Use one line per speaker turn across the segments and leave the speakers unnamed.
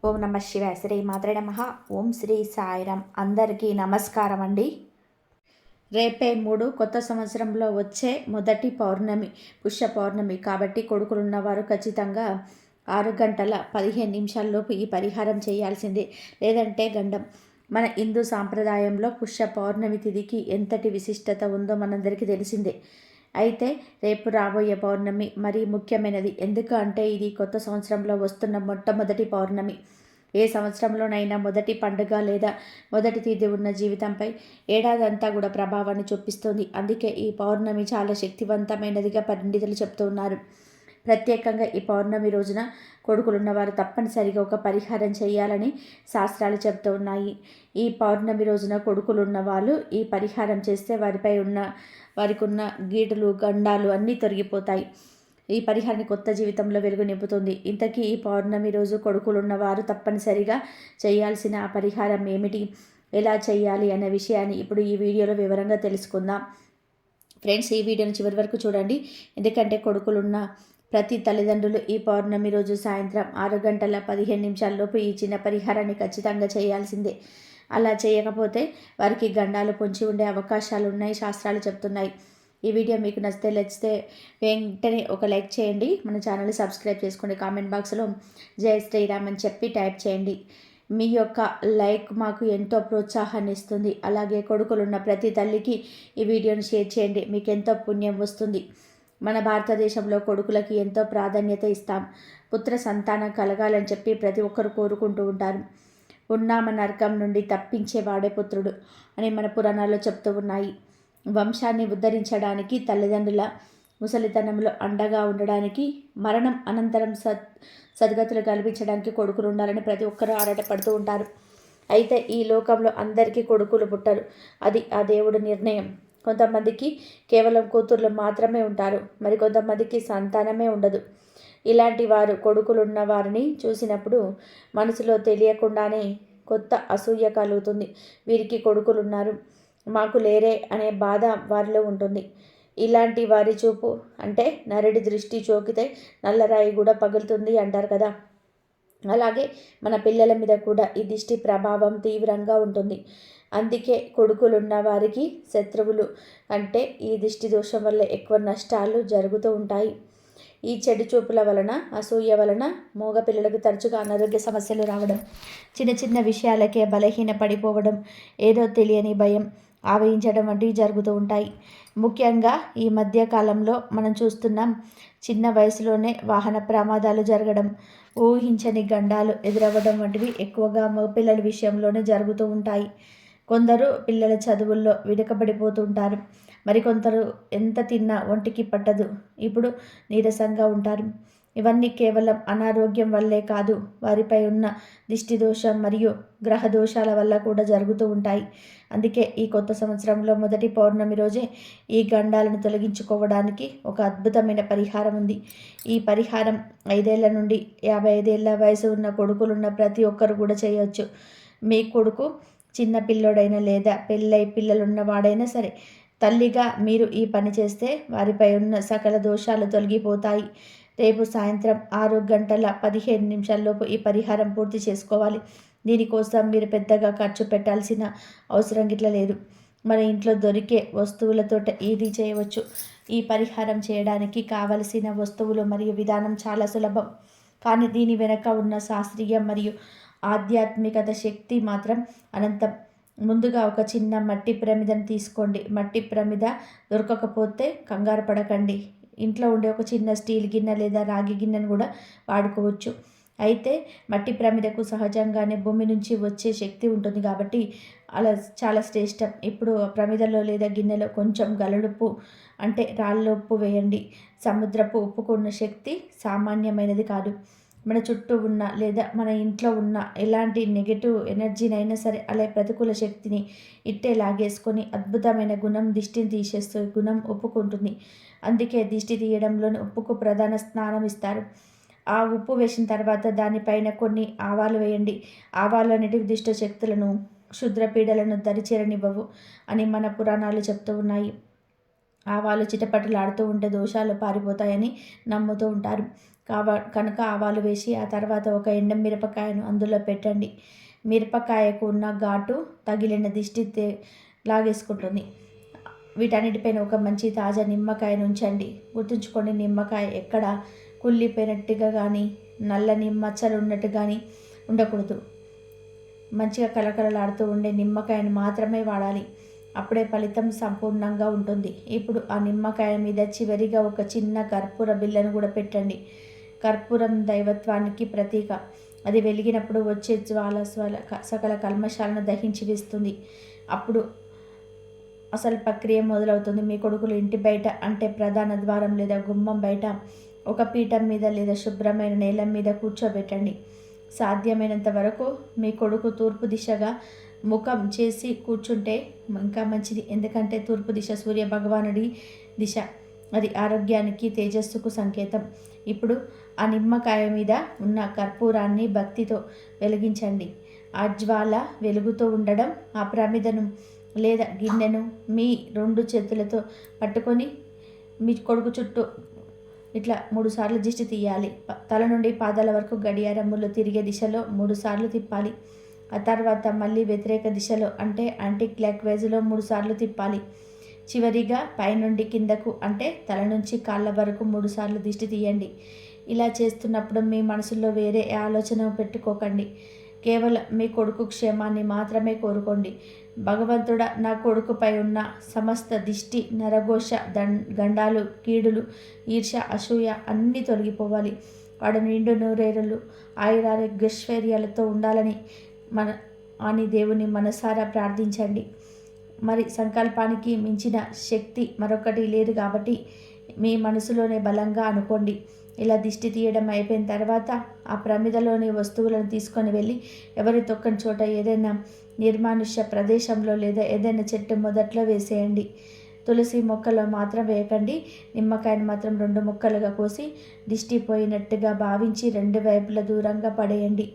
ఓం నమ శివాయ. శ్రీ మాత్రే నమః. ఓం శ్రీ సాయిరామ్. అందరికీ నమస్కారం అండి. రేపే 3 కొత్త సంవత్సరంలో వచ్చే మొదటి పౌర్ణమి, పుష్య పౌర్ణమి. కాబట్టి కొడుకులున్నవారు ఖచ్చితంగా 6 గంటల 15 నిమిషాల్లోపు ఈ పరిహారం చేయాల్సిందే, లేదంటే గండం. మన హిందూ సాంప్రదాయంలో పుష్య పౌర్ణమి తిథికి ఎంతటి విశిష్టత ఉందో మనందరికీ తెలిసిందే. అయితే రేపు రాబోయే పౌర్ణమి మరీ ముఖ్యమైనది. ఎందుకు అంటే ఇది కొత్త సంవత్సరంలో వస్తున్న మొట్టమొదటి పౌర్ణమి. ఏ సంవత్సరంలోనైనా మొదటి పండుగ లేదా మొదటి తిథి ఉన్న జీవితంపై ఏడాదంతా కూడా ప్రభావాన్ని చూపిస్తుంది. అందుకే ఈ పౌర్ణమి చాలా శక్తివంతమైనదిగా పండితులు చెప్తూ ఉన్నారు. ప్రత్యేకంగా ఈ పౌర్ణమి రోజున కొడుకులున్నవారు తప్పనిసరిగా ఒక పరిహారం చేయాలని శాస్త్రాలు చెప్తూ ఉన్నాయి. ఈ పౌర్ణమి రోజున కొడుకులున్న వాళ్ళు ఈ పరిహారం చేస్తే వారికి ఉన్న గీటలు గండాలు అన్నీ తొలగిపోతాయి. ఈ పరిహారాన్ని కొత్త జీవితంలో వెలుగు నింపుతుంది. ఇంతకీ ఈ పౌర్ణమి రోజు కొడుకులున్నవారు తప్పనిసరిగా చేయాల్సిన ఆ పరిహారం ఏమిటి, ఎలా చేయాలి అనే విషయాన్ని ఇప్పుడు ఈ వీడియోలో వివరంగా తెలుసుకుందాం. ఫ్రెండ్స్, ఈ వీడియోని చివరి వరకు చూడండి. ఎందుకంటే కొడుకులున్న ప్రతి తల్లిదండ్రులు ఈ పౌర్ణమి రోజు సాయంత్రం 6 గంటల 15 నిమిషాల్లోపు ఈ చిన్న పరిహారాన్ని ఖచ్చితంగా చేయాల్సిందే. అలా చేయకపోతే వారికి గండాలు పొంచి ఉండే అవకాశాలు ఉన్నాయి, శాస్త్రాలు చెప్తున్నాయి. ఈ వీడియో మీకు నచ్చితే వెంటనే ఒక లైక్ చేయండి. మన ఛానల్ని సబ్స్క్రైబ్ చేసుకోండి. కామెంట్ బాక్స్లో జై శ్రీరామ్ అని చెప్పి టైప్ చేయండి. మీ యొక్క లైక్ మాకు ఎంతో ప్రోత్సాహాన్ని ఇస్తుంది. అలాగే కొడుకులున్న ప్రతి తల్లికి ఈ వీడియోని షేర్ చేయండి, మీకు ఎంతో పుణ్యం వస్తుంది. మన భారతదేశంలో కొడుకులకి ఎంతో ప్రాధాన్యత ఇస్తాం. పుత్ర సంతానం కలగాలని చెప్పి ప్రతి ఒక్కరు కోరుకుంటూ ఉంటారు. ఉన్నామ నరకం నుండి తప్పించేవాడే పుత్రుడు అని మన పురాణాల్లో చెప్తూ ఉన్నాయి. వంశాన్ని ఉద్ధరించడానికి, తల్లిదండ్రుల ముసలితనంలో అండగా ఉండడానికి, మరణం అనంతరం సద్గతులు కల్పించడానికి కొడుకులు ఉండాలని ప్రతి ఒక్కరూ ఆరాటపడుతూ ఉంటారు. అయితే ఈ లోకంలో అందరికీ కొడుకులు పుట్టరు. అది ఆ దేవుడి నిర్ణయం. కొంతమందికి కేవలం కూతుర్లు మాత్రమే ఉంటారు, మరి కొంతమందికి సంతానమే ఉండదు. ఇలాంటి వారు కొడుకులున్న వారిని చూసినప్పుడు మనసులో తెలియకుండానే కొత్త అసూయ కలుగుతుంది. వీరికి కొడుకులున్నారు, మాకు లేరే అనే బాధ వారిలో ఉంటుంది. ఇలాంటి వారి చూపు అంటే నరుడి దృష్టి చోకితే నల్లరాయి కూడా పగులుతుంది అంటారు కదా. అలాగే మన పిల్లల మీద కూడా ఈ దిష్టి ప్రభావం తీవ్రంగా ఉంటుంది. అందుకే కొడుకులున్న వారికి శత్రువులు అంటే ఈ దిష్టి దోషం వల్ల ఎక్కువ నష్టాలు జరుగుతూ ఉంటాయి. ఈ చెడు చూపుల వలన, అసూయ వలన మగ పిల్లలకు తరచుగా అనారోగ్య సమస్యలు రావడం, చిన్న చిన్న విషయాలకే బలహీన పడిపోవడం, ఏదో తెలియని భయం ఆవహించడం వంటివి జరుగుతూ ఉంటాయి. ముఖ్యంగా ఈ మధ్య కాలంలో మనం చూస్తున్నాం, చిన్న వయసులోనే వాహన ప్రమాదాలు జరగడం, ఊహించని గండాలు ఎదురవ్వడం వంటివి ఎక్కువగా మగపిల్లల విషయంలోనే జరుగుతూ ఉంటాయి. కొందరు పిల్లల చదువుల్లో వెనుకబడిపోతుంటారు. మరికొందరు ఎంత తిన్నా ఒంటికి పట్టదు, ఇప్పుడు నీరసంగా ఉంటారు. ఇవన్నీ కేవలం అనారోగ్యం వల్లే కాదు, వారిపై ఉన్న దిష్టి దోషం మరియు గ్రహ దోషాల వల్ల కూడా జరుగుతూ ఉంటాయి. అందుకే ఈ కొత్త సంవత్సరంలో మొదటి పౌర్ణమి రోజే ఈ గండాలను తొలగించుకోవడానికి ఒక అద్భుతమైన పరిహారం ఉంది. ఈ పరిహారం 5 ఏళ్ల నుండి 55 ఏళ్ల వయసు ఉన్న కొడుకులున్న ప్రతి ఒక్కరు కూడా చేయవచ్చు. మీ కొడుకు చిన్న పిల్లోడైనా లేదా పెళ్ళై పిల్లలున్నవాడైనా సరే, తల్లిగా మీరు ఈ పని చేస్తే వారిపై ఉన్న సకల దోషాలు తొలగిపోతాయి. రేపు సాయంత్రం 6 గంటల 15 నిమిషాల్లోపు ఈ పరిహారం పూర్తి చేసుకోవాలి. దీనికోసం మీరు పెద్దగా ఖర్చు పెట్టాల్సిన అవసరం గిట్ల లేదు. మన ఇంట్లో దొరికే వస్తువులతో ఇది చేయవచ్చు. ఈ పరిహారం చేయడానికి కావలసిన వస్తువులు మరియు విధానం చాలా సులభం, కానీ దీని వెనక ఉన్న శాస్త్రీయం మరియు ఆధ్యాత్మికత శక్తి మాత్రం అనంతం. ముందుగా ఒక చిన్న మట్టి ప్రమిదను తీసుకోండి. మట్టి ప్రమిద దొరకకపోతే కంగారు పడకండి. ఇంట్లో ఉండే ఒక చిన్న స్టీల్ గిన్నె లేదా రాగి గిన్నెను కూడా వాడుకోవచ్చు. అయితే మట్టి ప్రమిదకు సహజంగానే భూమి నుంచి వచ్చే శక్తి ఉంటుంది కాబట్టి అలా చాలా శ్రేష్టం. ఇప్పుడు ప్రమిదలో లేదా గిన్నెలో కొంచెం గలడుప్పు అంటే రాళ్ళ ఉప్పు వేయండి. సముద్రపు ఉప్పుకు ఉన్న శక్తి సామాన్యమైనది కాదు. మన చుట్టూ ఉన్న లేదా మన ఇంట్లో ఉన్న ఎలాంటి నెగటివ్ ఎనర్జీనైనా సరే, అలా ప్రతికూల శక్తిని ఇట్టే లాగేసుకొని అద్భుతమైన గుణం, దిష్టిని తీసేస్తూ గుణం ఉప్పుకుంటుంది. అందుకే దిష్టి తీయడంలోని ఉప్పుకు ప్రధాన స్థానం ఇస్తారు. ఆ ఉప్పు వేసిన తర్వాత దానిపైన కొన్ని ఆవాలు వేయండి. ఆవాలు అనేటివి దుష్ట శక్తులను, క్షుద్రపీడలను దరిచేరనివ్వవు అని మన పురాణాలు చెప్తూ ఉన్నాయి. ఆవాలు చిటపటలాడుతూ ఉంటే దోషాలు పారిపోతాయని నమ్ముతూ ఉంటారు. కనుక ఆవాలు వేసి ఆ తర్వాత ఒక ఎండు మిరపకాయను అందులో పెట్టండి. మిరపకాయకు ఉన్న ఘాటు తగిలిన దిష్టి లాగేసుకుంటుంది. వీటన్నిటిపైన ఒక మంచి తాజా నిమ్మకాయను ఉంచండి. గుర్తుంచుకోండి, నిమ్మకాయ ఎక్కడ కుళ్ళిపోయినట్టుగా కానీ నల్లని మచ్చలు ఉన్నట్టు కానీ ఉండకూడదు. మంచిగా కలకలలాడుతూ ఉండే నిమ్మకాయను మాత్రమే వాడాలి. అప్పుడే ఫలితం సంపూర్ణంగా ఉంటుంది. ఇప్పుడు ఆ నిమ్మకాయ మీద చివరిగా ఒక చిన్న కర్పూర బిళ్ళను కూడా పెట్టండి. కర్పూరం దైవత్వానికి ప్రతీక. అది వెలిగినప్పుడు వచ్చే జ్వాల సకల కల్మషాలను దహించి వేస్తుంది. అప్పుడు అసలు ప్రక్రియ మొదలవుతుంది. మీ కొడుకులు ఇంటి బయట, అంటే ప్రధాన ద్వారం లేదా గుమ్మం బయట ఒక పీఠం మీద లేదా శుభ్రమైన నేల మీద కూర్చోబెట్టండి. సాధ్యమైనంత వరకు మీ కొడుకు తూర్పు దిశగా ముఖం చేసి కూర్చుంటే ఇంకా మంచిది. ఎందుకంటే తూర్పు దిశ సూర్య భగవానుడి దిశ. అది ఆరోగ్యానికి, తేజస్సుకు సంకేతం. ఇప్పుడు ఆ నిమ్మకాయ మీద ఉన్న కర్పూరాన్ని భక్తితో వెలిగించండి. ఆ జ్వాల వెలుగుతూ ఉండడం, ఆ ప్రమిదను లేదా గిన్నెను మీ 2 చేతులతో పట్టుకొని మీ కొడుకు చుట్టూ ఇట్లా 3 సార్లు దిష్టి తీయాలి. తల నుండి పాదాల వరకు గడియారములు తిరిగే దిశలో 3 సార్లు తిప్పాలి. ఆ తర్వాత మళ్ళీ వ్యతిరేక దిశలో, అంటే యాంటీ క్లాక్ వైజ్లో 3 సార్లు తిప్పాలి. చివరిగా పైనుండి కిందకు, అంటే తల నుంచి కాళ్ళ వరకు 3 సార్లు దిష్టి తీయండి. ఇలా చేస్తున్నప్పుడు మీ మనసులో వేరే ఆలోచన పెట్టుకోకండి. కేవలం మీ కొడుకు క్షేమాన్ని మాత్రమే కోరుకోండి. భగవంతుడా, నా కొడుకుపై ఉన్న సమస్త దిష్టి, నరఘోష, గండాలు, కీడులు, ఈర్ష, అసూయ అన్నీ తొలగిపోవాలి. వాడు నిండు నూరేరులు ఆయురారోగ్యైశ్వర్యాలతో ఉండాలని అని దేవుని మనసారా ప్రార్థించండి. మరి సంకల్పానికి మించిన శక్తి మరొకటి లేదు కాబట్టి మీ మనసులోనే బలంగా అనుకోండి. ఇలా దిష్టి తీయడం అయిపోయిన తర్వాత ఆ ప్రమిదలోని వస్తువులను తీసుకొని వెళ్ళి ఎవరి తొక్కని చోట ఏదైనా నిర్మానుష్య ప్రదేశంలో లేదా ఏదైనా చెట్టు మొదట్లో వేసేయండి. తులసి మొక్కలో మాత్రం వేయకండి. నిమ్మకాయను మాత్రం 2 ముక్కలుగా కోసి దిష్టి పోయినట్టుగా భావించి 2 వైపులా దూరంగా పడేయండి.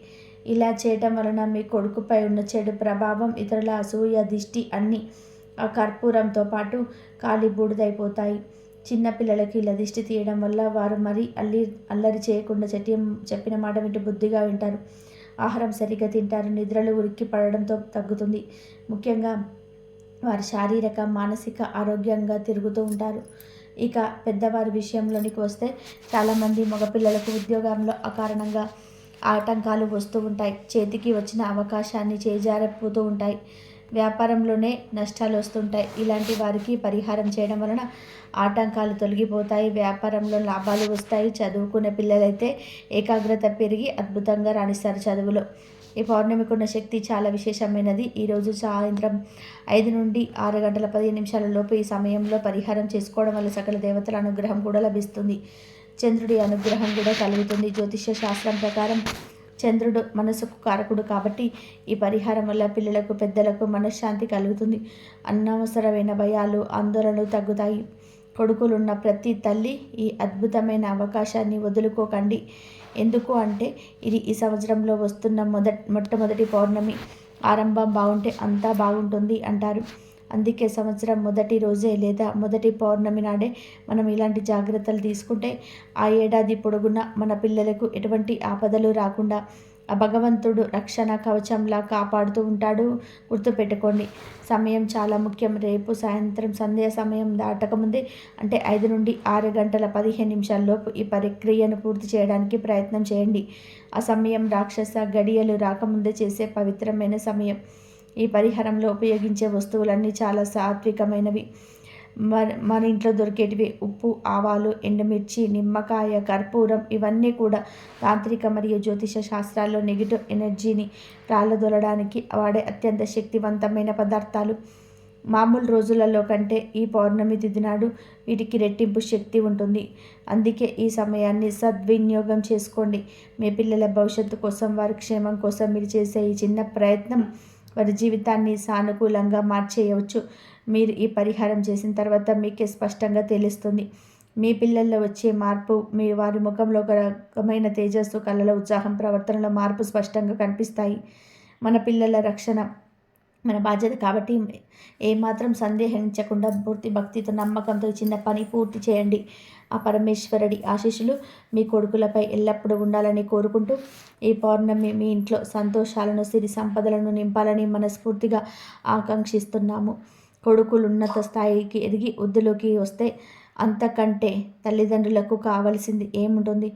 ఇలా చేయటం వలన మీ కొడుకుపై ఉన్న చెడు ప్రభావం, ఇతరుల అసూయ, దిష్టి అన్నీ ఆ కర్పూరంతో పాటు కాలి బూడిదైపోతాయి. చిన్నపిల్లలకి ఇలా దిష్టి తీయడం వల్ల వారు మరీ అల్లరి చేయకుండా చెప్పిన మాట వింటూ బుద్ధిగా వింటారు. ఆహారం సరిగ్గా తింటారు. నిద్రలు ఉరికి పడడంతో తగ్గుతుంది. ముఖ్యంగా వారి శారీరక, మానసిక ఆరోగ్యంగా తిరుగుతూ ఉంటారు. ఇక పెద్దవారి విషయంలోనికి వస్తే చాలామంది మగపిల్లలకు ఉద్యోగంలో అకారణంగా ఆటంకాలు వస్తూ ఉంటాయి. చేతికి వచ్చిన అవకాశాన్ని చేజారిపోతూ ఉంటాయి. వ్యాపారంలోనే నష్టాలు వస్తుంటాయి. ఇలాంటి వారికి పరిహారం చేయడం వలన ఆటంకాలు తొలగిపోతాయి. వ్యాపారంలో లాభాలు వస్తాయి. చదువుకునే పిల్లలైతే ఏకాగ్రత పెరిగి అద్భుతంగా రాణిస్తారు చదువులో. ఈ పౌర్ణమికి ఉన్న శక్తి చాలా విశేషమైనది. ఈరోజు సాయంత్రం 5 నుండి 6 గంటల 15 నిమిషాల లోపు ఈ సమయంలో పరిహారం చేసుకోవడం వల్ల సకల దేవతల అనుగ్రహం కూడా లభిస్తుంది. చంద్రుడి అనుగ్రహం కూడా కలుగుతుంది. జ్యోతిష్య శాస్త్రం ప్రకారం చంద్రుడు మనసుకు కారకుడు కాబట్టి ఈ పరిహారం వల్ల పిల్లలకు, పెద్దలకు మనశ్శాంతి కలుగుతుంది. అనవసరమైన భయాలు, ఆందోళనలు తగ్గుతాయి. కొడుకులున్న ప్రతి తల్లి ఈ అద్భుతమైన అవకాశాన్ని వదులుకోకండి. ఎందుకు అంటే ఇది ఈ సంవత్సరంలో వస్తున్న మొట్టమొదటి పౌర్ణమి. ఆరంభం బాగుంటే అంతా బాగుంటుంది అంటారు. అందుకే సంవత్సరం మొదటి రోజే లేదా మొదటి పౌర్ణమి నాడే మనం ఇలాంటి జాగ్రత్తలు తీసుకుంటే ఆ ఏడాది పొడుగునా మన పిల్లలకు ఎటువంటి ఆపదలు రాకుండా ఆ భగవంతుడు రక్షణ కవచంలా కాపాడుతూ ఉంటాడు. గుర్తుపెట్టుకోండి, సమయం చాలా ముఖ్యం. రేపు సాయంత్రం సంధ్యా సమయం దాటకముందే, అంటే 5 నుండి 6 గంటల 15 నిమిషాల్లోపు ఈ ప్రక్రియను పూర్తి చేయడానికి ప్రయత్నం చేయండి. ఆ సమయం రాక్షస గడియలు రాకముందే చేసే పవిత్రమైన సమయం. ఈ పరిహారంలో ఉపయోగించే వస్తువులన్నీ చాలా సాత్వికమైనవి. మన ఇంట్లో దొరికేటివి ఉప్పు, ఆవాలు, ఎండుమిర్చి, నిమ్మకాయ, కర్పూరం ఇవన్నీ కూడా తాంత్రిక మరియు జ్యోతిష శాస్త్రాల్లో నెగిటివ్ ఎనర్జీని రాళ్ళదొలడానికి వాడే అత్యంత శక్తివంతమైన పదార్థాలు. మామూలు రోజులలో కంటే ఈ పౌర్ణమి తిథి నాడు వీటికి రెట్టింపు శక్తి ఉంటుంది. అందుకే ఈ సమయాన్ని సద్వినియోగం చేసుకోండి. మీ పిల్లల భవిష్యత్తు కోసం, వారి క్షేమం కోసం మీరు చేసే ఈ చిన్న ప్రయత్నం వారి జీవితాన్ని సానుకూలంగా మార్చేయవచ్చు. మీరు ఈ పరిహారం చేసిన తర్వాత మీకే స్పష్టంగా తెలుస్తుంది. మీ పిల్లల్లో వచ్చే మార్పు, మీ వారి ముఖంలో ఒక రకమైన తేజస్సు, కళ్ళలో ఉత్సాహం, ప్రవర్తనలో మార్పు స్పష్టంగా కనిపిస్తాయి. మన పిల్లల రక్షణ మన బాధ్యత కాబట్టి ఏమాత్రం సందేహించకుండా పూర్తి భక్తితో నమ్మకంతో చిన్న పని పూర్తి చేయండి. ఆ పరమేశ్వరుడి ఆశీస్సులు మీ కొడుకులపై ఎల్లప్పుడూ ఉండాలని కోరుకుంటూ ఈ పౌర్ణమి మీ ఇంట్లో సంతోషాలను సిరి సంపదలను నింపాలని మనస్ఫూర్తిగా ఆకాంక్షిస్తున్నాము. కొడుకులు ఉన్నత స్థాయికి ఎదిగి వృద్ధిలోకి వస్తే అంతకంటే తల్లిదండ్రులకు కావలసింది ఏముంటుంది?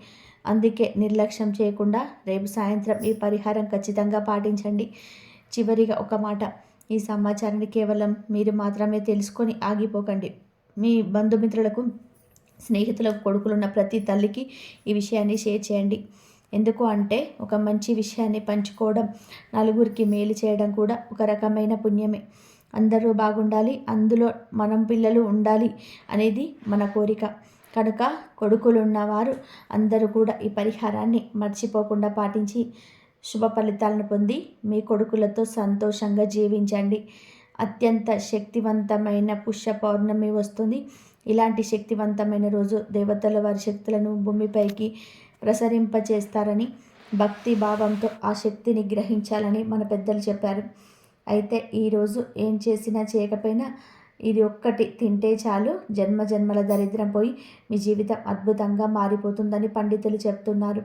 అందుకే నిర్లక్ష్యం చేయకుండా రేపు సాయంత్రం ఈ పరిహారం ఖచ్చితంగా పాటించండి. చివరిగా ఒక మాట, ఈ సమాచారాన్ని కేవలం మీరు మాత్రమే తెలుసుకొని ఆగిపోకండి. మీ బంధుమిత్రులకు, స్నేహితులకు కొడుకులున్న ప్రతి తల్లికి ఈ విషయాన్ని షేర్ చేయండి. ఎందుకు అంటే ఒక మంచి విషయాన్ని పంచుకోవడం, నలుగురికి మేలు చేయడం కూడా ఒక రకమైన పుణ్యమే. అందరూ బాగుండాలి, అందులో మనం పిల్లలు ఉండాలి అనేది మన కోరిక. కనుక కొడుకులున్నవారు అందరూ కూడా ఈ పరిహారాన్ని మర్చిపోకుండా పాటించి శుభ ఫలితాలను పొంది మీ కొడుకులతో సంతోషంగా జీవించండి. అత్యంత శక్తివంతమైన పుష్య పౌర్ణమి వస్తుంది. ఇలాంటి శక్తివంతమైన రోజు దేవతల వారి శక్తులను భూమిపైకి ప్రసరింపచేస్తారని, భక్తి భావంతో ఆ శక్తిని గ్రహించాలని మన పెద్దలు చెప్పారు. అయితే ఈరోజు ఏం చేసినా చేయకపోయినా ఇది ఒక్కటి తింటే చాలు, జన్మ జన్మల దరిద్రం పోయి మీ జీవితం అద్భుతంగా మారిపోతుందని పండితులు చెప్తున్నారు.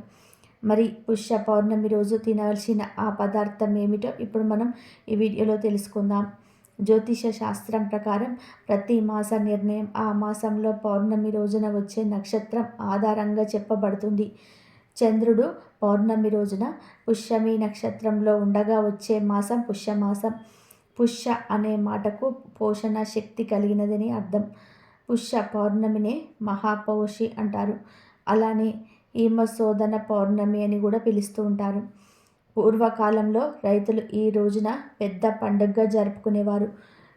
మరి పుష్య పౌర్ణమి రోజు తినవలసిన ఆ పదార్థం ఏమిటో ఇప్పుడు మనం ఈ వీడియోలో తెలుసుకుందాం. జ్యోతిష శాస్త్రం ప్రకారం ప్రతి మాస నిర్ణయం ఆ మాసంలో పౌర్ణమి రోజున వచ్చే నక్షత్రం ఆధారంగా చెప్పబడుతుంది. చంద్రుడు పౌర్ణమి రోజున పుష్యమి నక్షత్రంలో ఉండగా వచ్చే మాసం పుష్యమాసం. పుష్య అనే మాటకు పోషణ శక్తి కలిగినదని అర్థం. పుష్య పౌర్ణమినే మహాపౌషి అంటారు. అలానే ఈమశోధన పౌర్ణమి అని కూడా పిలుస్తూ ఉంటారు. పూర్వకాలంలో రైతులు ఈ రోజున పెద్ద పండుగగా జరుపుకునేవారు.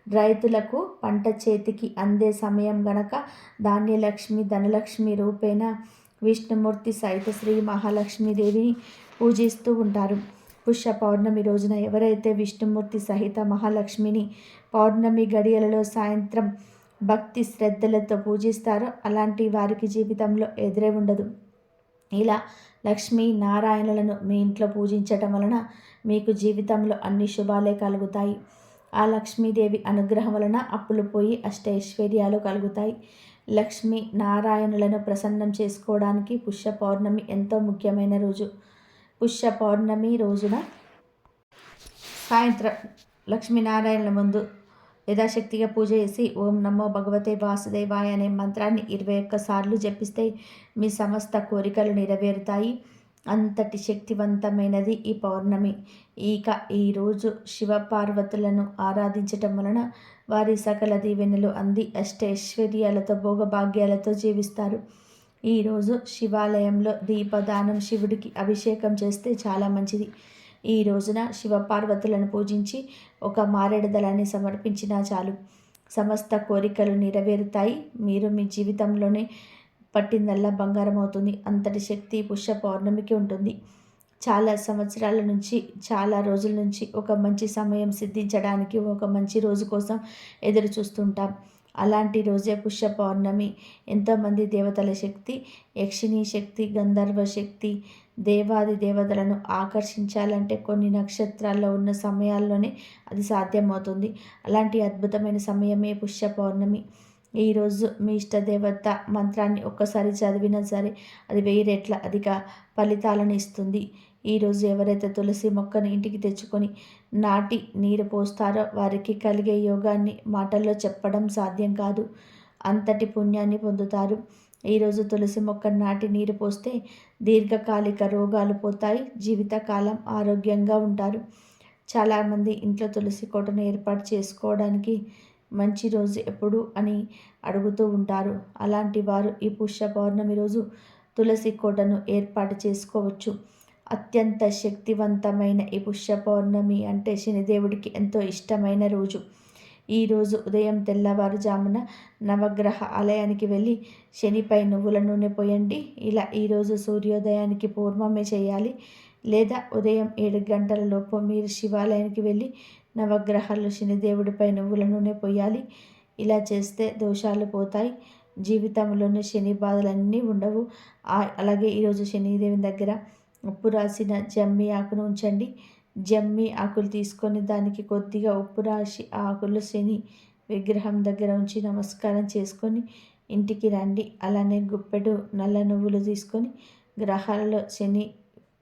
రైతులకు పంట చేతికి అందే సమయం గనక ధాన్యలక్ష్మి, ధనలక్ష్మి రూపేణ విష్ణుమూర్తి సహిత శ్రీ మహాలక్ష్మీదేవిని పూజిస్తూ ఉంటారు. పుష్య పౌర్ణమి రోజున ఎవరైతే విష్ణుమూర్తి సహిత మహాలక్ష్మిని పౌర్ణమి గడియలలో సాయంత్రం భక్తి శ్రద్ధలతో పూజిస్తారో అలాంటి వారికి జీవితంలో ఎదురే ఉండదు. ఇలా లక్ష్మీ నారాయణులను మీ ఇంట్లో పూజించటం వలన మీకు జీవితంలో అన్ని శుభాలే కలుగుతాయి. ఆ లక్ష్మీదేవి అనుగ్రహం వలన అప్పులు పోయి అష్టైశ్వర్యాలు కలుగుతాయి. లక్ష్మీ నారాయణులను ప్రసన్నం చేసుకోవడానికి పుష్య పౌర్ణమి ఎంతో ముఖ్యమైన రోజు. పుష్య పౌర్ణమి రోజున సాయంత్రం లక్ష్మీనారాయణుల ముందు యథాశక్తిగా పూజ చేసి ఓం నమో భగవతే వాసుదేవాయ అనే మంత్రాన్ని 21 సార్లు జపిస్తే మీ సమస్త కోరికలు నెరవేరుతాయి. అంతటి శక్తివంతమైనది ఈ పౌర్ణమి. ఇక ఈరోజు శివపార్వతులను ఆరాధించటం వలన వారి సకల దీవెనలు అంది అష్టైశ్వర్యాలతో భోగభాగ్యాలతో జీవిస్తారు. ఈరోజు శివాలయంలో దీపదానం, శివుడికి అభిషేకం చేస్తే చాలా మంచిది. ఈ రోజున శివపార్వతులను పూజించి ఒక మారేడు దళాన్ని సమర్పించినా చాలు, సమస్త కోరికలు నెరవేరుతాయి. మీరు మీ జీవితంలోనే పట్టిందల్లా బంగారం అవుతుంది. అంతటి శక్తి పుష్య పౌర్ణమికి ఉంటుంది. చాలా సంవత్సరాల నుంచి, చాలా రోజుల నుంచి ఒక మంచి సమయం సిద్ధించడానికి, ఒక మంచి రోజు కోసం ఎదురు చూస్తుంటాం. అలాంటి రోజే పుష్య పౌర్ణమి. ఎంతోమంది దేవతల శక్తి, యక్షిణీ శక్తి, గంధర్వ శక్తి, దేవాది దేవతలను ఆకర్షించాలంటే కొన్ని నక్షత్రాల్లో ఉన్న సమయాల్లోనే అది సాధ్యమవుతుంది. అలాంటి అద్భుతమైన సమయమే పుష్య పౌర్ణమి. ఈరోజు మీ ఇష్టదేవత మంత్రాన్ని ఒక్కసారి చదివినా సరే అది 1000 రెట్ల అధిక ఫలితాలను ఇస్తుంది. ఈరోజు ఎవరైతే తులసి మొక్కను ఇంటికి తెచ్చుకొని నాటి నీరు పోస్తారో వారికి కలిగే యోగాన్ని మాటల్లో చెప్పడం సాధ్యం కాదు. అంతటి పుణ్యాన్ని పొందుతారు. ఈరోజు తులసి మొక్క నాటి నీరు పోస్తే దీర్ఘకాలిక రోగాలు పోతాయి, జీవితకాలం ఆరోగ్యంగా ఉంటారు. చాలామంది ఇంట్లో తులసి కోటను ఏర్పాటు చేసుకోవడానికి మంచి రోజు ఎప్పుడు అని అడుగుతూ ఉంటారు. అలాంటి వారు ఈ పుష్య పౌర్ణమి రోజు తులసి కోటను ఏర్పాటు చేసుకోవచ్చు. అత్యంత శక్తివంతమైన ఈ పుష్య పౌర్ణమి అంటే శనిదేవుడికి ఎంతో ఇష్టమైన రోజు. ఈరోజు ఉదయం తెల్లవారుజామున నవగ్రహ ఆలయానికి వెళ్ళి శనిపై నువ్వుల నూనె పోయండి. ఇలా ఈరోజు సూర్యోదయానికి పూర్వమే చేయాలి. లేదా ఉదయం 7 గంటల లోపు మీరు శివాలయానికి వెళ్ళి నవగ్రహాలు శనిదేవుడిపై నువ్వుల నూనె పోయాలి. ఇలా చేస్తే దోషాలు పోతాయి, జీవితంలోని శని బాధలన్నీ ఉండవు. అలాగే ఈరోజు శనిదేవుని దగ్గర ఉప్పు రాసిన జమ్మి ఆకును ఉంచండి. జమ్మి ఆకులు తీసుకొని దానికి కొద్దిగా ఉప్పు రాసి ఆ ఆకులు శని విగ్రహం దగ్గర ఉంచి నమస్కారం చేసుకొని ఇంటికి రండి. అలానే గుప్పెడు నల్ల నువ్వులు తీసుకొని గ్రహాలలో శని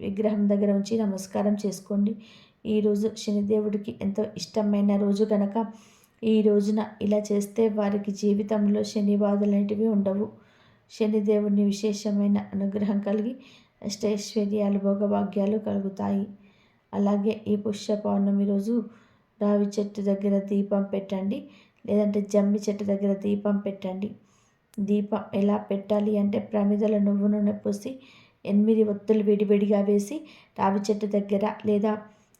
విగ్రహం దగ్గర ఉంచి నమస్కారం చేసుకోండి. ఈరోజు శనిదేవుడికి ఎంతో ఇష్టమైన రోజు కనుక ఈ రోజున ఇలా చేస్తే వారికి జీవితంలో శని బాధలు అనేటివి ఉండవు. శనిదేవుని విశేషమైన అనుగ్రహం కలిగి అష్టైశ్వర్యాలు భోగభాగ్యాలు కలుగుతాయి. అలాగే ఈ పుష్య పౌర్ణమి రోజు రావి చెట్టు దగ్గర దీపం పెట్టండి, లేదంటే జమ్మి చెట్టు దగ్గర దీపం పెట్టండి. దీపం ఎలా పెట్టాలి అంటే ప్రమిదల నువ్వు నూనె పోసి 8 ఒత్తులు విడివిడిగా వేసి రావి చెట్టు దగ్గర లేదా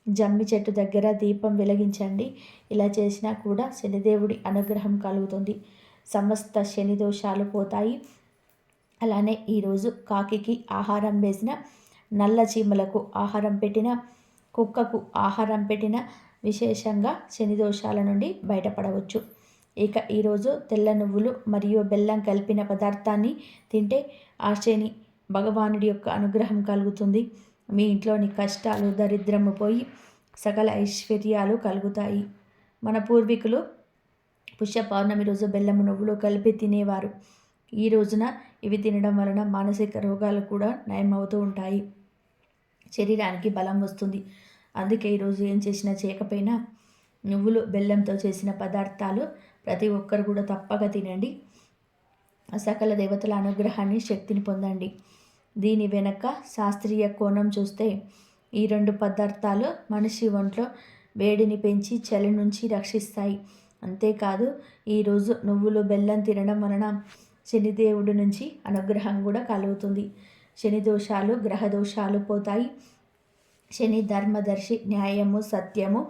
జమ్మి చెట్టు దగ్గర దీపం వెలిగించండి. ఇలా చేసినా కూడా శనిదేవుడి అనుగ్రహం కలుగుతుంది, సమస్త శని దోషాలు పోతాయి. అలానే ఈరోజు కాకికి ఆహారం వేసిన, నల్ల చీమలకు ఆహారం పెట్టిన, కుక్కకు ఆహారం పెట్టిన విశేషంగా శని దోషాల నుండి బయటపడవచ్చు. ఇక ఈరోజు తెల్ల నువ్వులు మరియు బెల్లం కలిపిన పదార్థాన్ని తింటే ఆ శని భగవానుడి యొక్క అనుగ్రహం కలుగుతుంది. మీ ఇంట్లోని కష్టాలు దరిద్రము పోయి సకల ఐశ్వర్యాలు కలుగుతాయి. మన పూర్వీకులు పుష్య పౌర్ణమి రోజు బెల్లము నువ్వులు కలిపి తినేవారు. ఈ రోజున ఇవి తినడం వలన మానసిక రోగాలు కూడా నయమవుతూ ఉంటాయి, శరీరానికి బలం వస్తుంది. అందుకే ఈరోజు ఏం చేసినా చేయకపోయినా నువ్వులు బెల్లంతో చేసిన పదార్థాలు ప్రతి ఒక్కరు కూడా తప్పక తినండి. సకల దేవతల అనుగ్రహాన్ని శక్తిని పొందండి. దీని వెనక శాస్త్రీయ కోణం చూస్తే ఈ 2 పదార్థాలు మనిషి ఒంట్లో వేడిని పెంచి చలి నుంచి రక్షిస్తాయి. అంతేకాదు ఈరోజు నువ్వులు బెల్లం తినడం వలన శనిదేవుడి నుంచి అనుగ్రహం కూడా కలుగుతుంది. శని దోషాలు గ్రహ దోషాలు పోతాయి. శని ధర్మదర్శి, న్యాయము సత్యము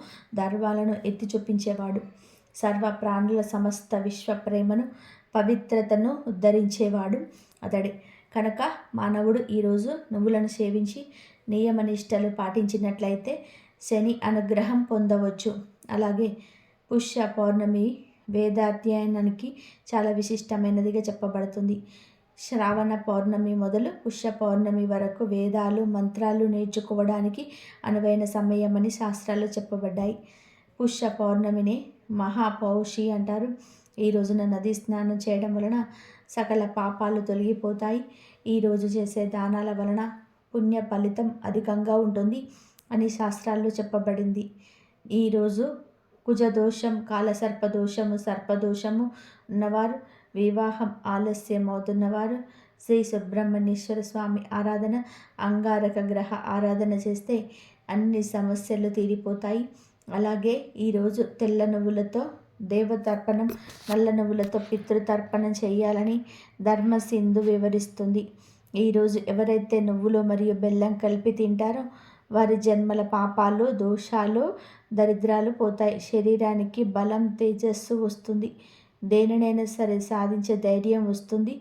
ధర్మాలను ఎత్తి చూపించేవాడు. సర్వ ప్రాణుల సమస్త విశ్వ ప్రేమను పవిత్రతను ఉద్ధరించేవాడు అతడే. కనుక మానవుడు ఈరోజు నువ్వులను సేవించి నియమనిష్టలు పాటించినట్లయితే శని అనుగ్రహం పొందవచ్చు. అలాగే పుష్య పౌర్ణమి వేదాధ్యయనానికి చాలా విశిష్టమైనదిగా చెప్పబడుతుంది. శ్రావణ పౌర్ణమి మొదలు పుష్య పౌర్ణమి వరకు వేదాలు మంత్రాలు నేర్చుకోవడానికి అనువైన సమయమని శాస్త్రాలు చెప్పబడ్డాయి. పుష్య పౌర్ణమిని మహాపౌషి అంటారు. ఈ రోజున నది స్నానం చేయడం వలన సకల పాపాలు తొలగిపోతాయి. ఈరోజు చేసే దానాల వలన పుణ్య ఫలితం అధికంగా ఉంటుంది అని శాస్త్రాల్లో చెప్పబడింది. ఈరోజు కుజదోషం, కాలసర్పదోషము, సర్పదోషము ఉన్నవారు, వివాహం ఆలస్యం అవుతున్నవారు శ్రీ సుబ్రహ్మణ్యేశ్వర స్వామి ఆరాధన, అంగారక గ్రహ ఆరాధన చేస్తే అన్ని సమస్యలు తీరిపోతాయి. అలాగే ఈరోజు తెల్ల నువ్వులతో దేవతర్పణం, నల్ల నువ్వులతో పితృతర్పణం చేయాలని ధర్మసింధు వివరిస్తుంది. ఈరోజు ఎవరైతే నువ్వులు మరియు బెల్లం కలిపి తింటారో వారి జన్మల పాపాలు దోషాలు దరిద్రాలు పోతాయి. శరీరానికి బలం తేజస్సు వస్తుంది. దేనినైనా సరే సాధించే ధైర్యం వస్తుంది.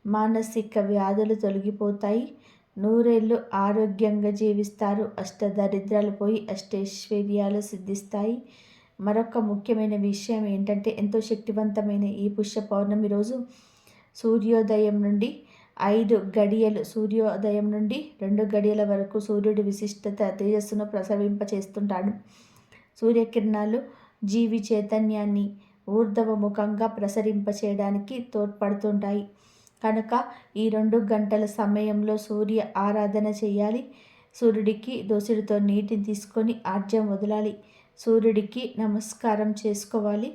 మానసిక వ్యాధులు తొలగిపోతాయి. 100 ఏళ్ళు ఆరోగ్యంగా జీవిస్తారు. దరిద్రాలు పోయి అష్టైశ్వర్యాలు సిద్ధిస్తాయి. మరొక ముఖ్యమైన విషయం ఏంటంటే ఎంతో శక్తివంతమైన ఈ పుష్య పౌర్ణమి రోజు సూర్యోదయం నుండి 5 గడియలు, సూర్యోదయం నుండి 2 గడియల వరకు సూర్యుడి విశిష్టత తేజస్సును ప్రసవింపచేస్తుంటాడు. సూర్యకిరణాలు జీవి చైతన్యాన్ని ఊర్ధ్వముఖంగా ప్రసరింపచేయడానికి తోడ్పడుతుంటాయి. కనుక ఈ 2 గంటల సమయంలో సూర్య ఆరాధన చేయాలి. సూర్యుడికి దోసిడితో నీటిని తీసుకొని ఆర్జం వదలాలి. సూర్యుడికి నమస్కారం చేసుకోవాలి.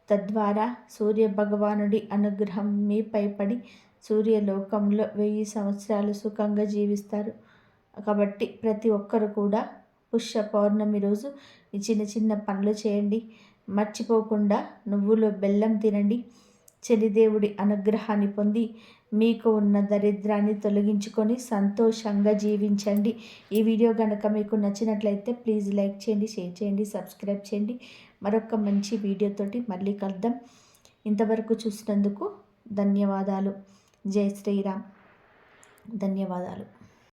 తద్వారా సూర్య భగవానుడి అనుగ్రహం మీపై పడి సూర్యలోకంలో 1000 సంవత్సరాలు సుఖంగా జీవిస్తారు. కాబట్టి ప్రతి ఒక్కరు కూడా పుష్య పౌర్ణమి రోజు ఈ చిన్న చిన్న పనులు చేయండి. మర్చిపోకుండా నువ్వులు బెల్లం తినండి. శనిదేవుడి అనుగ్రహాన్ని పొంది మీకు ఉన్న దరిద్రాన్ని తొలగించుకొని సంతోషంగా జీవించండి. ఈ వీడియో కనుక మీకు నచ్చినట్లయితే ప్లీజ్ లైక్ చేయండి, షేర్ చేయండి, సబ్స్క్రైబ్ చేయండి. మరొక మంచి వీడియోతోటి మళ్ళీ కలుద్దాం. ఇంతవరకు చూసినందుకు ధన్యవాదాలు. జై శ్రీరామ్. ధన్యవాదాలు.